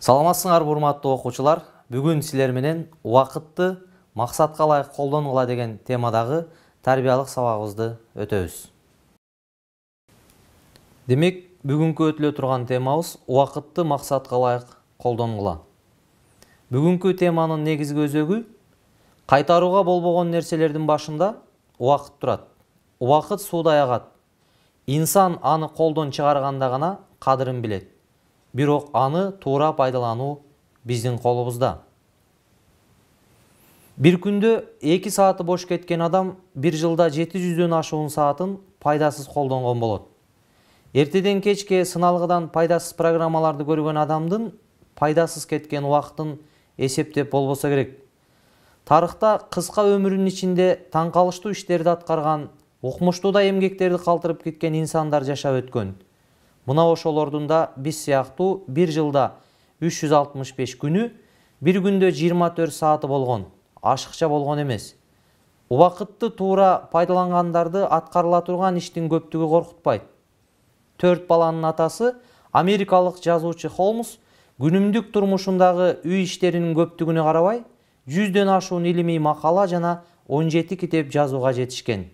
Саламатсыңарбы урматтуу окуучулар. Бүгүн силер менен убакытты максатка ылайык колдонгула деген темадагы тарбиялык сабагыбызды өтөбүз. Демек, бүгүнкү өтүлө турган темабыз убакытты максатка ылайык колдонгула. Бүгүнкү теманын негизги өзөгү кайтарууга болбогон нерселердин башында убакыт турат. Убакыт суудай агат. Инсан аны колдон чыгарганда гана кадырын билет. Бирок аны туура пайдалануу биздин колубузда. Бир күндө 2 сааты бош кеткен адам бир жылда 700дөн ашуун саатын пайдасыз колдонгон болот. Эртеден кечке сыналгыдан пайдасыз программаларды көргөн адамдын пайдасыз кеткен убактын эсептеп болбосо керек. Тарыхта кыска өмүрүнүн ичинде таң калыштуу иштерди аткарган, укмуштуу да эмгектерди калтырып кеткен инсандар жашап өткөн. Мына ошолордун да биз сыяктуу бир жылда 365 күнү, бир күндө 24 сааты болгон, ашыкча болгон эмес. Убакытты туура пайдалангандарды аткарыла турган иштин көптүгү коркутпайт. 4 баланын атасы америкалык жазуучу Холмс күнүмдүк турмушундагы үй иштеринин көптүгүнө карабай 100дөн ашуун илимий макала жана 17 китеп жазууга жетишкен.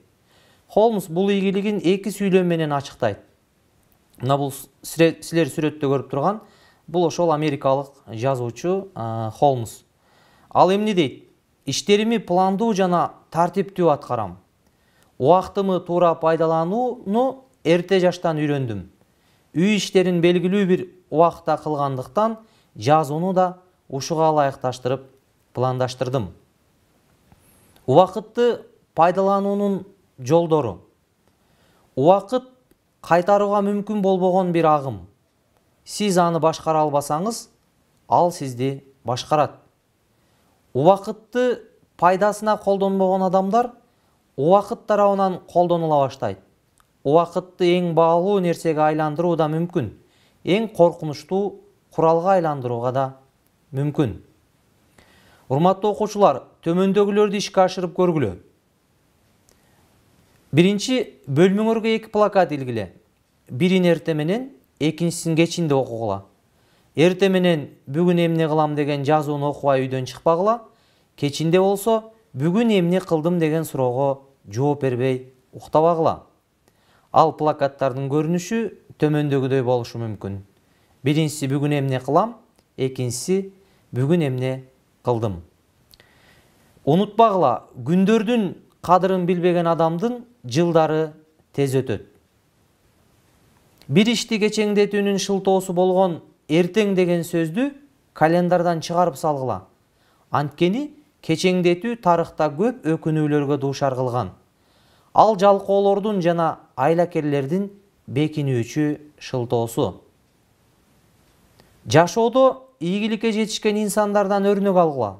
Холмс бул ийгилигин 2 сүйлөм менен ачыктайт. Мына бул силер сүрөттө көрүп турган бул ошол америкалык жазуучу Холмс. Ал эмне дейт? Иштерими пландуу жана тартиптүү аткарам. Убактымы туура пайдаланууну эрте жаштан үйрөндүм. Үй иштерин белгилүү бир убакта кылгандыктан жазууну да ушуга ылайыкташтырып пландаштырдым. Убакытты пайдалануунун жолдору. Убакыт кайтарууга мүмкүн болбогон бир агым. Сиз аны башкара албасаңыз, ал сизди башкарат. Убакытты пайдасына колдонбогон адамдар убакыт тарабынан колдонула баштайт. Убакытты эң баалуу нерсеге айландыруу да мүмкүн. Эң коркунучтуу куралга айландырууга да мүмкүн. Урматтуу окуучулар, төмөндөгүлөрдү ишке ашырып көргүлө. Биринчи, бөлмөңөргө 2 плакат илгиле. Бирин эрте менен, экинчисин кечинде окугула. Эрте менен бүгүн эмне кылам деген жазууну окубай үйдөн чыкпагыла. Кечинде болсо бүгүн эмне кылдым деген суроого жооп бербей уктабагыла. Ал плакаттардын көрүнүшү төмөндөгүдөй болушу мүмкүн. Биринчиси бүгүн эмне кылам, экинчиси бүгүн эмне кылдым. Унутпагыла, күндөрдүн кадырын билбеген адамдын жылдары тез өтөт. Бир ишти кечеңдетүүнүн шылтоосу болгон эртең деген сөздү календардан чыгарып салгыла. Анткени кечеңдетүү тарыхта көп өкүнүүлөргө дуушар кылган. Ал жалкоолордун жана айлакерлердин бекинүүчү шылтоосу. Жашоодо ийгиликке жетишкен инсандардан өрнөк алгыла.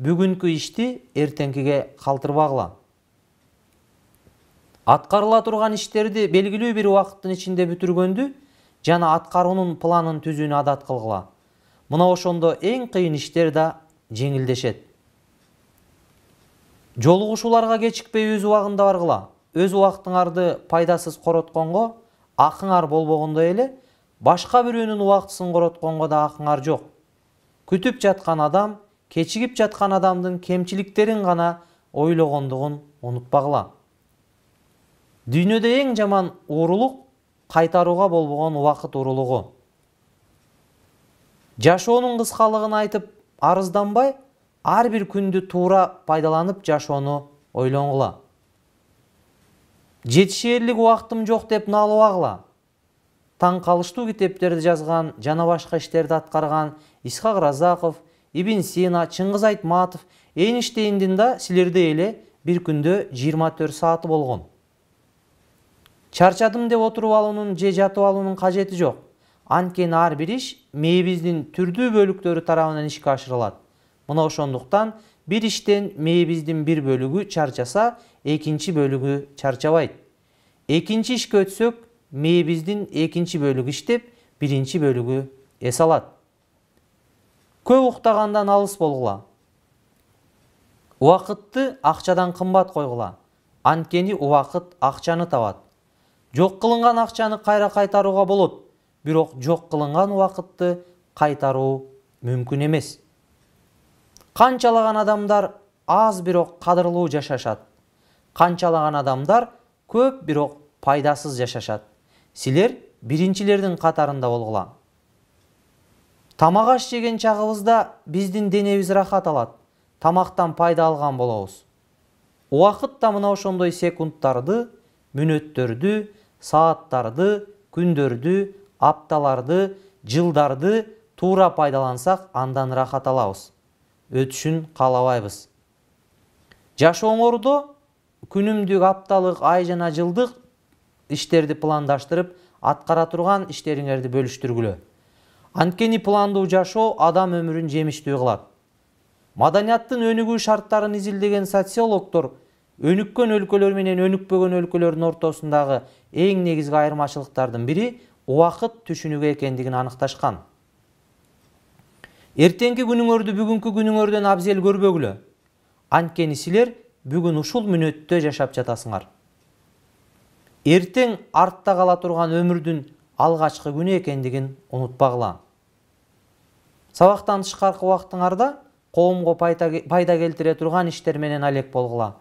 Бүгүнкү ишти эртеңкиге калтырбагыла. Аткарыла турган иштерди белгилүү бир убакыттын ичинде бүтүргөндү жана аткаруунун планын түзүүнү адат кылгыла. Мына ошондо эң кыйын иштер да жеңилдешет. Жолугушууларга кечикпей өз убагында баргыла. Өз убактыңарды пайдасыз коротконго акыңар болбогондой эле, башка бирөөнүн убактысын коротконго да акыңар жок. Күтүп жаткан адам, кечигип жаткан адамдын кемчиликтерин гана ойлогондугун унутпагыла. Дүйнөдө эң жаман уурулук кайтарууга болбогон убакыт уурулугу. Жашоонун кыскалыгын айтып арызданбай, ар бир күндү туура пайдаланып жашоону ойлонгула. Жетишээрлик убактым жок деп наалыбагыла. Таң калыштуу китептерди жазган жана башка иштерди аткарган Исхак Разаков, Ибн Сина, Чыңгыз Айтматов, Эйнштейндин да силердей эле бир күндө 24 сааты болгон. Чарчадым деп отуруп алуунун же жатып алуунун кажети жок. Анткени ар бир иш мээбиздин түрдүү бөлүктөрү тарабынан ишке ашырылат. Мына ошондуктан бир иштен мээбиздин бир бөлүгү чарчаса, экинчи бөлүгү чарчабайт. Экинчи ишке өтсөк, мээбиздин экинчи бөлүгү иштеп, биринчи бөлүгү эс алат. Көп уктагандан алыс болгула. Убакытты акчадан кымбат койгула. Анткени убакыт акчаны табат. Жок кылынган акчаны кайра кайтарууга болот, бирок жок кылынган убакытты кайтаруу мүмкүн эмес. Канчалаган адамдар аз бирок кадырлуу жашашат. Канчалаган адамдар көп бирок пайдасыз жашашат. Силер биринчилердин катарында болгула. Тамак аш жеген чагыбызда биздин денебиз рахат алат. Тамактан пайда алган болобуз. Убакыт да мына ошондой секундтарды, мүнөттөрдү, сааттарды, күндөрдү, апталарды, жылдарды туура пайдалансак, андан рахат алабыз. Өтүшүн каалабайбыз. Жашооңордо күнүмдүк, апталык, ай жана жылдык иштерди пландаштырып, аткара турган иштериңерди бөлүштүргүлө. Анткени пландуу жашоо адам өмүрүн жемиштүү кылат. Маданияттын өнүгүү шарттарын изилдеген социологдор өнүккөн өлкөлөр менен өнүкпөгөн өлкөлөрдүн ортосундагы эң негизги айырмачылыктардын бири убакыт түшүнүгү экендигин аныкташкан. Эртеңки күнүңөрдү бүгүнкү күнүңөрдөн абзел көрбөгүлө. Анткени силер бүгүн ушул мүнөттө жашап жатасыңар. Эртең артта кала турган өмүрдүн алгачкы күнү экендигин унутпагыла. Сабактан тышкаркы убактыңарда коомго пайда келтире турган иштер менен алек болгула.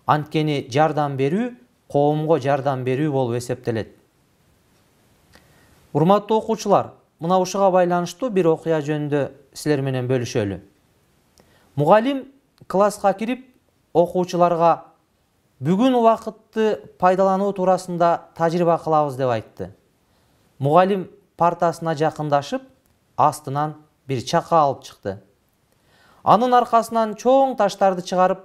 Анткени жардам берүү коомго жардам берүү болуп эсептелет. Урматтуу окуучулар, мына ушуга байланыштуу бир окуя жөнүндө силер менен бөлүшөлү. Мугалим класска кирип, окуучуларга бүгүн убакытты пайдалануу туурасында тажрыйба кылабыз деп айтты. Мугалим партасына жакындашып, астынан бир чака алып чыкты. Анын аркасынан чоң таштарды чыгарып,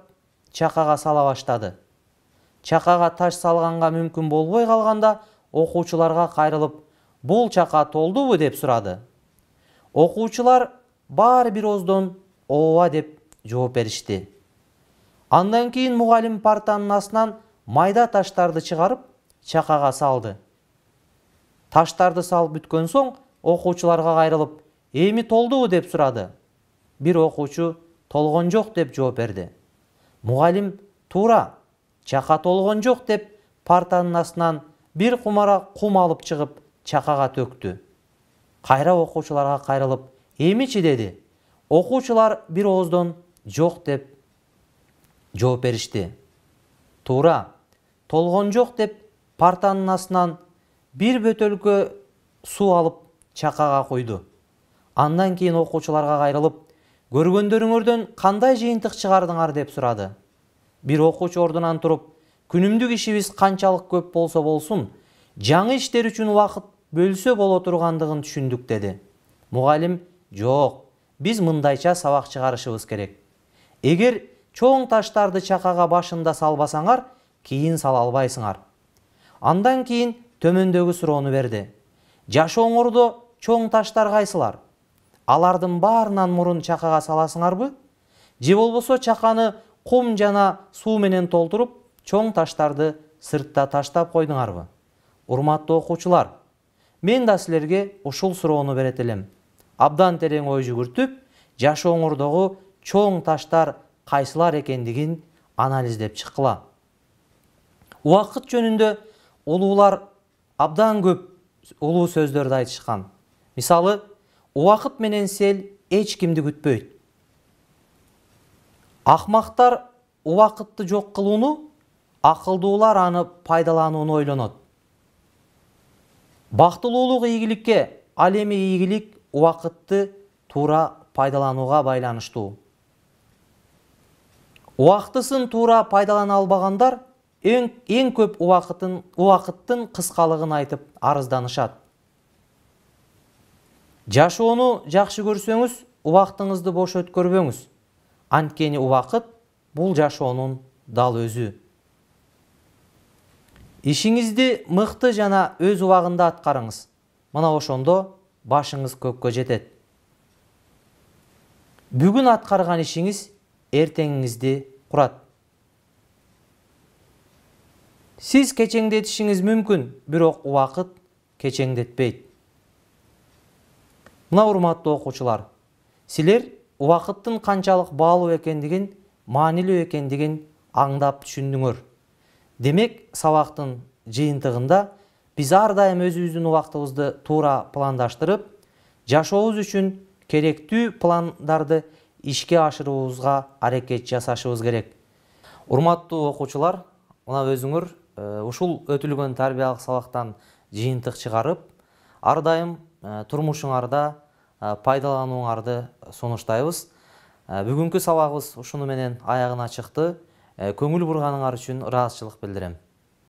чакага сала баштады. Чакага таш салганга мүмкүн болбой калганда, окуучуларга кайрылып, бул чака толдубу деп сурады. Окуучулар баары бир ооздон ооба деп жооп беришти. Андан кийин мугалим партанын астынан майда таштарды чыгарып, чакага салды. Таштарды салып бүткөн соң, окуучуларга кайрылып, эми толдубу деп сурады. Бир окуучу толгон жок деп жооп берди. Мугалим туура, чака толгон жок деп партанын астынан бир кумара кум алып чыгып, чакага төктү. Кайра окуучуларга кайрылып, эмичи деди. Окуучулар бир ооздон жок деп жооп беришти. Туура, толгон жок деп партанын астынан бир бөтөлкө суу алып чакага куйду. Андан кийин окуучуларга кайрылып, көргөндөрүңөрдөн кандай жыйынтык чыгардыңар деп сурады. Бир окуучу ордунан туруп, күнүмдүк ишибиз канчалык көп болсо болсун, жаңы иштер үчүн убакыт бөлсө боло тургандыгын түшүндүк деди. Мугалим, жок, биз мындайча сабак чыгарышыбыз керек. Эгер чоң таштарды чакага башында салбасаңар, кийин сала албайсыңар. Андан кийин төмөндөгү суроону берди. Жашооңордо чоң таштар кайсылар? Алардын баарынан мурун чакага саласыңарбы? Же болбосо чаканы кум жана суу менен толтуруп, чоң таштарды сыртта таштап койдуңарбы? Урматтуу окуучулар, мен да силерге ушул суроону берет элем. Абдан терең ой жүгүртүп, жашооңордогу чоң таштар кайсылар экендигин анализдеп чыккыла. Убакыт жөнүндө улуулар абдан көп улуу сөздөрдү айтышкан. Мисалы, убакыт менен сел эч кимди күтпөйт. Акмактар убакытты жок кылууну, акылдуулар аны пайдаланууну ойлонот. Бактылуулук ийгиликке, ал эми ийгилик убакытты туура пайдаланууга байланыштуу. Убактысын туура пайдалана албагандар эң көп убакыттын кыскалыгын айтып арызданышат. Жашоону жакшы көрсөңүз, убактыңызды бош өткөрбөңүз. Анткени убакыт бул жашоонун дал өзү. Ишиңизди мыкты жана өз убагында аткарыңыз. Мына ошондо башыңыз көккө жетет. Бүгүн аткарган ишиңиз эртеңиңизди курат. Сиз кечеңдетишиңиз мүмкүн, бирок убакыт кечеңдетпейт. Мына урматтуу окуучулар, силер убакыттын канчалык баалуу экендигин, маанилүү экендигин аңдап түшүндүңөр. Демек, сабактын жыйынтыгында биз ар дайым өзүбүздүн убактыбызды туура пландаштырып, жашообуз үчүн керектүү пландарды ишке ашыруубузга аракет жасашыбыз керек. Урматтуу окуучулар, мына өзүңөр ушул өтүлгөн тарбиялык сабактан жыйынтык чыгарып, ар дайым турмушуңарда пайдаланууңарды сунуштайбыз. Бүгүнкү сабагыбыз ушуну менен аягына чыкты. Көңүл бурганыңар үчүн ыраазычылык билдирем.